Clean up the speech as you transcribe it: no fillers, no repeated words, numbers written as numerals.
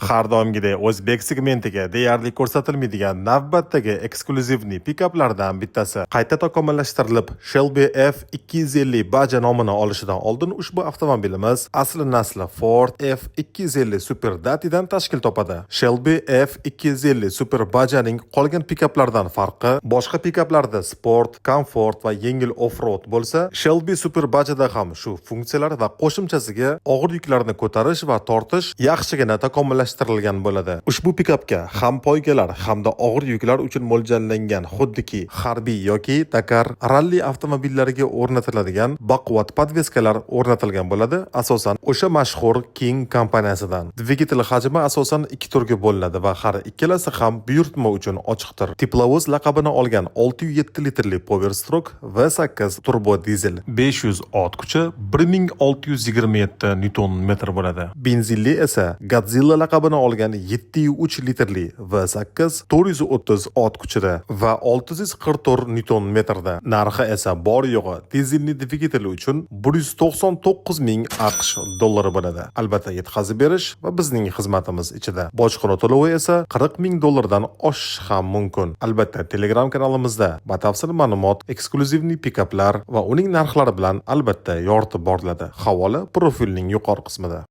Har doimgidek o'zbek segmentiga deyarli ko'rsatilmaydigan navbatdagi eksklyuzivniy pikaplardan bittasi qayta takomillashtirilib Shelby F250 baja nomini olishidan oldin ushbu avtomobilimiz asli nasli Ford F250 Super Dati'dan tashkil topadi. Shelby F250 Super bajaning qolgan pikaplardan farqi boshqa pikaplarda sport, komfort va yengil off-road bo'lsa, Shelby Super bajada ham shu funksiyalar va qo'shimchasiga og'ir yuklarni ko'tarish va tortish yaxshigina takomillashtirilgan bo'ladi. Ushbu pikapga ham poygalar hamda og'ir yuklar uchun mo'ljallangan xuddiki harbiy yoki Dakar ralli avtomobillariga o'rnatiladigan baquvvat podveskalar o'rnatilgan bo'ladi, asosan o'sha mashhur King kompaniyasidan. Dvigatel hajmi asosan ikki turga bo'linadi va har ikkalasi ham buyurtma uchun ochiqdir. Teplovoz laqabini olgan 607 litrli Power Stroke V8 turbo dizel 500 ot kuchi 1627 Nm bo'ladi. Benzinli esa Godzilla laqabini olgan 703 litrli V8 430 ot kuchida va 644 Nm da. Narxi esa bor yo'g'i dizelli dvigateli uchun 199 ming AQSh dollari bo'ladi. Albatta yetkazib berish va bizning xizmatimiz ichida. Bojxona to'lovi esa 40 ming dollardan oshishi ham mumkin. Albatta Telegram kanalimizda batafsil ma'lumot, eksklyuzivniy pikaplar va uning narxlari bilan albatta yoritib boriladi. Havola profilning yuqori qismida.